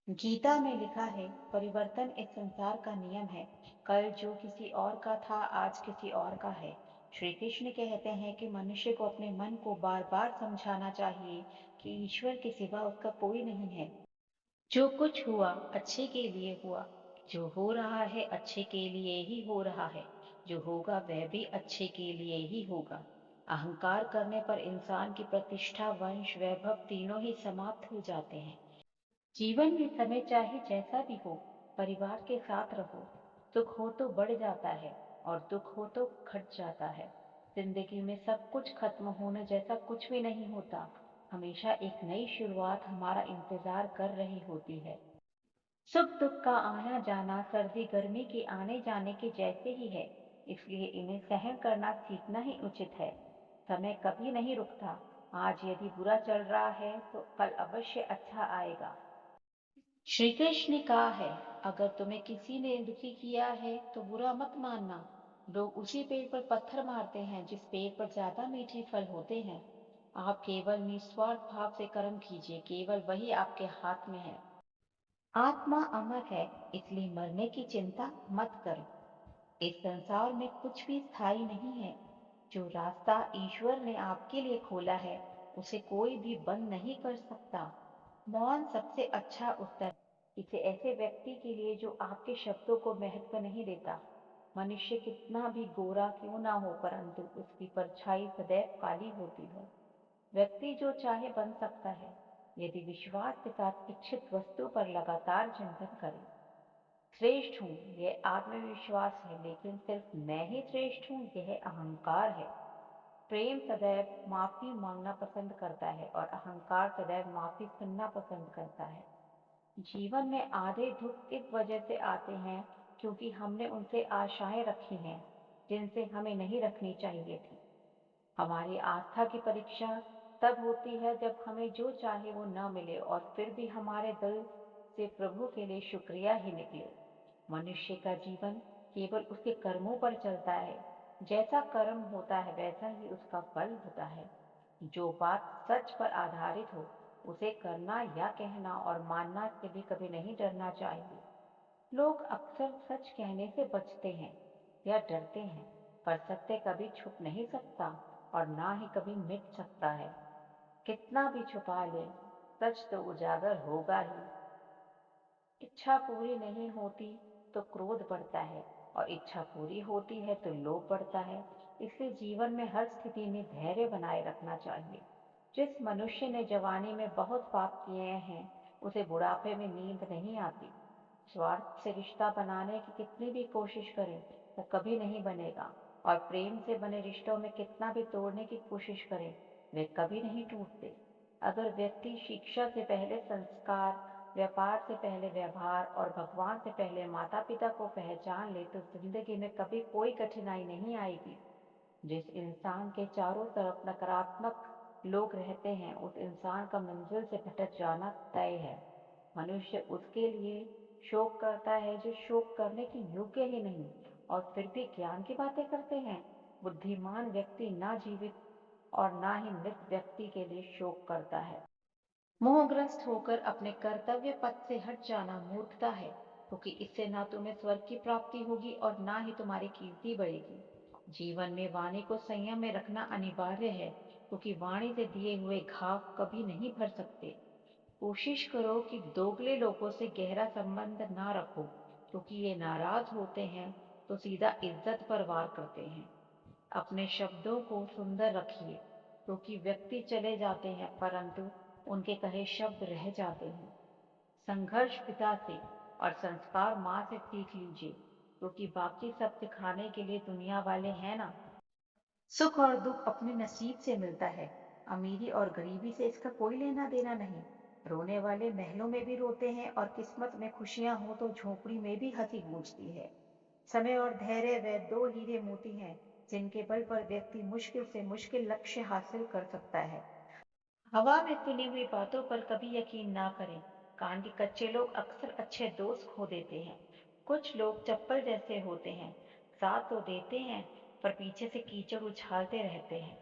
गीता में लिखा है, परिवर्तन इस संसार का नियम है। कल जो किसी और का था, आज किसी और का है। श्री कृष्ण कहते हैं कि मनुष्य को अपने मन को बार बार समझाना चाहिए कि ईश्वर के सिवा उसका कोई नहीं है। जो कुछ हुआ अच्छे के लिए हुआ। जो हो रहा है अच्छे के लिए ही हो रहा है। जो होगा वह भी अच्छे के लिए ही होगा। अहंकार करने पर इंसान की प्रतिष्ठा, वंश, वैभव तीनों ही समाप्त हो जाते हैं। जीवन में समय चाहे जैसा भी हो, परिवार के साथ रहो। सुख हो तो बढ़ जाता है और दुख हो तो घट जाता है। जिंदगी में सब कुछ खत्म होने जैसा कुछ भी नहीं होता। हमेशा एक नई शुरुआत हमारा इंतजार कर रही होती है। सुख दुख का आना जाना सर्दी गर्मी के आने जाने के जैसे ही है। इसलिए इन्हें सहन करना सीखना ही उचित है। समय कभी नहीं रुकता। आज यदि बुरा चल रहा है तो कल अवश्य अच्छा आएगा। श्री कृष्ण ने कहा है, अगर तुम्हें किसी ने दुखी किया है तो बुरा मत मानना। लोग उसी पेड़ पर पत्थर मारते हैं जिस पेड़ पर ज्यादा मीठे फल होते हैं। आप केवल निस्वार्थ भाव से कर्म कीजिए, केवल वही आपके हाथ में है। आत्मा अमर है, इसलिए मरने की चिंता मत करो। इस संसार में कुछ भी स्थायी नहीं है। जो रास्ता ईश्वर ने आपके लिए खोला है, उसे कोई भी बंद नहीं कर सकता। मौन सबसे अच्छा उत्तर। इसे ऐसे व्यक्ति के लिए जो आपके शब्दों को महत्व नहीं देता। मनुष्य कितना भी गोरा क्यों ना हो, परंतु उसकी परछाई सदैव काली होती है। व्यक्ति जो चाहे बन सकता है, यदि विश्वास के साथ इच्छित वस्तु पर लगातार चिंतन करे। श्रेष्ठ हूँ यह आत्मविश्वास है, लेकिन सिर्फ मैं ही श्रेष्ठ हूँ यह अहंकार है। प्रेम सदैव माफी मांगना पसंद करता है और अहंकार सदैव माफी सुनना पसंद करता है। जीवन में आधे दुख इस वजह से आते हैं क्योंकि हमने उनसे आशाएं रखी हैं जिनसे हमें नहीं रखनी चाहिए थी। हमारी आस्था की परीक्षा तब होती है जब हमें जो चाहे वो न मिले और फिर भी हमारे दिल से प्रभु के लिए शुक्रिया ही निकले। मनुष्य का जीवन केवल उसके कर्मों पर चलता है। जैसा कर्म होता है वैसा ही उसका फल होता है। जो बात सच पर आधारित हो, उसे करना या कहना और मानना से भी कभी नहीं डरना चाहिए। लोग अक्सर सच कहने से बचते हैं या डरते हैं, पर सत्य कभी छुप नहीं सकता और ना ही कभी मिट सकता है। कितना भी छुपा ले, सच तो उजागर होगा ही। इच्छा पूरी नहीं होती तो क्रोध बढ़ता है और इच्छा पूरी होती है तो लोभ बढ़ता है। इसलिए जीवन में हर स्थिति में धैर्य बनाए रखना चाहिए। जिस मनुष्य ने जवानी में बहुत पाप किए हैं, उसे बुढ़ापे में नींद नहीं आती। स्वार्थ से रिश्ता बनाने की कितनी भी कोशिश करें तो कभी नहीं बनेगा। और प्रेम से बने रिश्तों में कितना भी तोड़ने की कोशिश करें, वे कभी नहीं टूटते। अगर व्यक्ति शिक्षा से पहले संस्कार, व्यापार से पहले व्यवहार और भगवान से पहले माता पिता को पहचान ले तो जिंदगी में कभी कोई कठिनाई नहीं आएगी। जिस इंसान के चारों तरफ नकारात्मक लोग रहते हैं, उस इंसान का मंजिल से भटक जाना तय है। मनुष्य उसके लिए शोक करता है जो शोक करने के योग्य ही नहीं और फिर भी ज्ञान की बातें करते हैं। बुद्धिमान व्यक्ति ना जीवित और ना ही मृत व्यक्ति के लिए शोक करता है। मोहग्रस्त होकर अपने कर्तव्य पथ से हट जाना मूर्खता है, क्योंकि इससे ना तुम्हें स्वर्ग की प्राप्ति होगी और ना ही तुम्हारी कीर्ति बढ़ेगी। जीवन में वाणी को संयम में रखना अनिवार्य है, क्योंकि वाणी से दिए हुए घाव कभी नहीं भर सकते। कोशिश करो कि दोगले लोगों से गहरा संबंध ना रखो, क्योंकि ये नाराज होते हैं तो सीधा इज्जत पर वार करते हैं। अपने शब्दों को सुंदर रखिए, क्योंकि व्यक्ति चले जाते हैं परंतु उनके कहे शब्द रह जाते हैं। संघर्ष पिता से और संस्कार माँ से सीख लीजिए, क्योंकि बाकी सब सिखाने के लिए दुनिया वाले हैं ना। सुख और दुख अपने नसीब से मिलता है। अमीरी और गरीबी से इसका कोई लेना देना नहीं। रोने वाले महलों में भी रोते हैं और किस्मत में खुशियां हो तो झोपड़ी में भी हंसी गूंजती है। समय और धैर्य वे दो हीरे मोती हैं जिनके बल पर व्यक्ति मुश्किल से मुश्किल लक्ष्य हासिल कर सकता है। हवा में सुनी हुई बातों पर कभी यकीन ना करें। कान के कच्चे लोग अक्सर अच्छे दोस्त खो देते हैं। कुछ लोग चप्पल जैसे होते हैं, साथ तो देते हैं पर पीछे से कीचड़ उछालते रहते हैं।